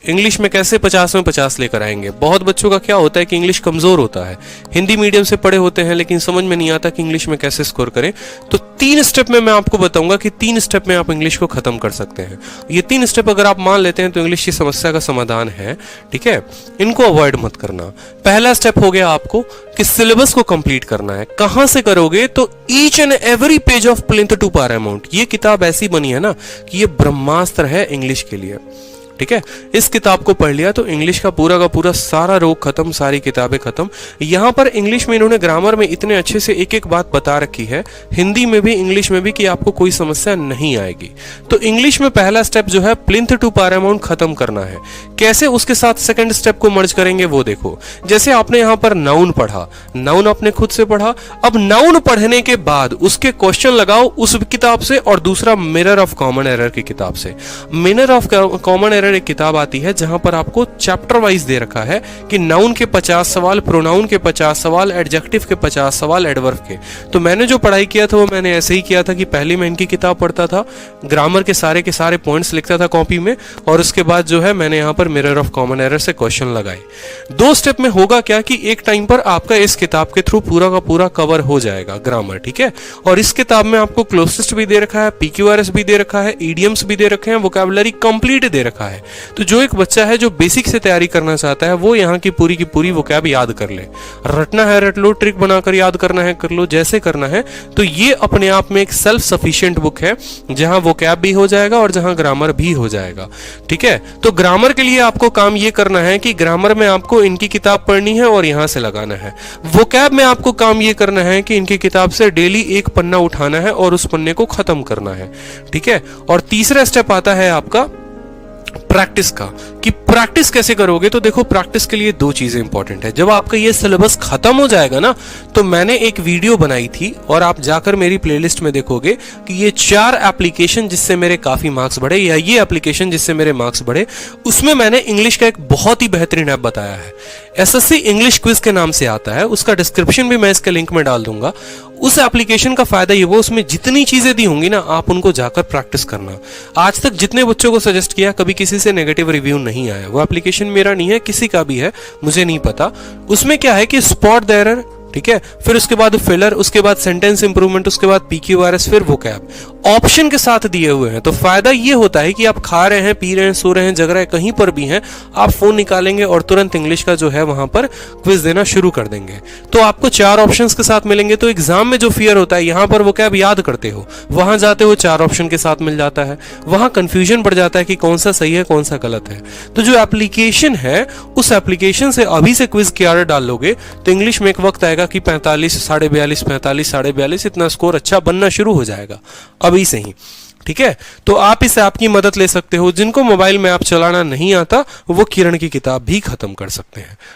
English में कैसे 50 में 50 लेकर आएंगे। बहुत बच्चों का क्या होता है कि इंग्लिश कमजोर होता है, हिंदी मीडियम से पढ़े होते हैं लेकिन समझ में नहीं आता कि इंग्लिश में कैसे स्कोर करें। तो 3 स्टेप में मैं आपको बताऊंगा कि 3 स्टेप में आप इंग्लिश को खत्म कर सकते हैं। ये 3 स्टेप अगर आप मान लेते हैं तो इंग्लिश की समस्या का समाधान है, ठीक है। इनको अवॉइड मत करना। पहला स्टेप हो गया आपको कि सिलेबस को कंप्लीट करना है। कहां से करोगे? तो each and every page of Plinth to Paramount, ये किताब ऐसी बनी है ना कि ये ब्रह्मास्त्र है इंग्लिश के लिए, ठीक है। इस किताब को पढ़ लिया तो इंग्लिश का पूरा सारा रोग खत्म, सारी किताबें खत्म। यहां पर इंग्लिश में इन्होंने ग्रामर में इतने अच्छे से एक एक बात बता रखी है, हिंदी में भी इंग्लिश में भी, कि आपको कोई समस्या नहीं आएगी। तो इंग्लिश में पहला स्टेप जो है प्लिंथ टू पैरामाउंट खत्म करना है। कैसे? उसके साथ सेकंड स्टेप को मर्ज करेंगे वो देखो। जैसे आपने यहां पर नाउन पढ़ा, नाउन आपने खुद से पढ़ा। अब नाउन पढ़ने के बाद उसके क्वेश्चन लगाओ उस किताब से, और दूसरा मिरर ऑफ कॉमन एरर की किताब से। मिरर ऑफ कॉमन एरर एक किताब आती है जहां पर आपको चैप्टर वाइज दे रखा है कि नाउन के 50 सवाल, प्रोनाउन के 50 सवाल, एडजेक्टिव के 50 सवाल, एडवर्ब के। तो मैंने जो पढ़ाई किया था वो मैंने ऐसे ही किया था कि पहले मैं इनकी किताब पढ़ता था, ग्रामर के सारे पॉइंट्स लिखता था कॉपी में, और उसके बाद जो है मैंने यहां पर मिरर ऑफ कॉमन एरर से क्वेश्चन लगाए। 2 स्टेप में होगा क्या कि एक टाइम पर आपका इस किताब के थ्रू पूरा का पूरा कवर हो जाएगा ग्रामर, ठीक है। और इस किताब में आपको क्लोजिस्ट भी दे रखा है, पीक्यूआरएस भी दे रखा है, ईडियम्स भी दे रखे हैं, वोकैबुलरी कंप्लीट दे रखा है। तो जो एक बच्चा है जो बेसिक से तैयारी करना चाहता है वो यहाँ की पूरी वोकैब याद कर ले। रटना है रट लो, ट्रिक बनाकर याद करना है कर लो, जैसे करना है। तो ये अपने आप में एक सेल्फ सफिशिएंट बुक है जहां वोकैब भी हो जाएगा और जहां ग्रामर भी हो जाएगा, ठीक है। तो ग्रामर के लिए आपको काम ये करना है कि ग्रामर में आपको इनकी किताब पढ़नी है और यहां से लगाना है। वोकैब में आपको काम ये करना है कि इनकी किताब से डेली एक पन्ना उठाना है और उस पन्ने को खत्म करना है, ठीक है। और तीसरा स्टेप आता है आपका प्रैक्टिस का, कि प्रैक्टिस कैसे करोगे। तो देखो प्रैक्टिस के लिए 2 चीजें इंपॉर्टेंट है। जब आपका ये सिलेबस खत्म हो जाएगा ना, तो मैंने एक वीडियो बनाई थी और आप जाकर मेरी प्लेलिस्ट में देखोगे कि ये 4 एप्लीकेशन जिससे मेरे काफी मार्क्स बढ़े, या ये एप्लीकेशन जिससे मेरे मार्क्स बढ़े, उसमें मैंने इंग्लिश का एक बहुत ही बेहतरीन ऐप बताया है। एसएससी इंग्लिश क्विज के नाम से आता है, उसका डिस्क्रिप्शन भी मैं इसके लिंक में डाल दूंगा। उस एप्लीकेशन का फायदा ये, वो उसमें जितनी चीजें दी होंगी ना, आप उनको जाकर प्रैक्टिस करना। आज तक जितने बच्चों को सजेस्ट किया, कभी किसी से नेगेटिव रिव्यू नहीं आया। वो एप्लीकेशन मेरा नहीं है, किसी का भी है, मुझे नहीं पता। उसमें क्या है कि स्पॉट द एरर, ठीक है, फिर उसके बाद फिलर, उसके बाद सेंटेंस इंप्रूवमेंट, उसके बाद पीक्यूआरएस, फिर वोकैब ऑप्शन के साथ दिए हुए हैं। तो फायदा ये होता है कि आप खा रहे हैं, पी रहे हैं, सो रहे हैं, जग रहे हैं, कहीं पर भी हैं, आप फोन निकालेंगे और तुरंत इंग्लिश का जो है वहां पर क्विज देना शुरू कर देंगे। तो आपको 4 ऑप्शंस के साथ मिलेंगे। तो एग्जाम में जो फियर होता है, यहां पर वोकैब याद करते हो, वहां जाते हो 4 ऑप्शन के साथ मिल जाता है, वहां कंफ्यूजन बढ़ जाता है कि कौन सा सही है कौन सा गलत है। तो जो एप्लीकेशन है, उस एप्लीकेशन से अभी से क्विज की आदत डाल लोगे तो इंग्लिश में एक वक्त आएगा कि 45, 42.5, 45, 42.5 इतना स्कोर अच्छा बनना शुरू हो जाएगा अभी से ही, ठीक है। तो आप इस ऐप की मदद ले सकते हो। जिनको मोबाइल में ऐप चलाना नहीं आता वो किरण की किताब भी खत्म कर सकते हैं।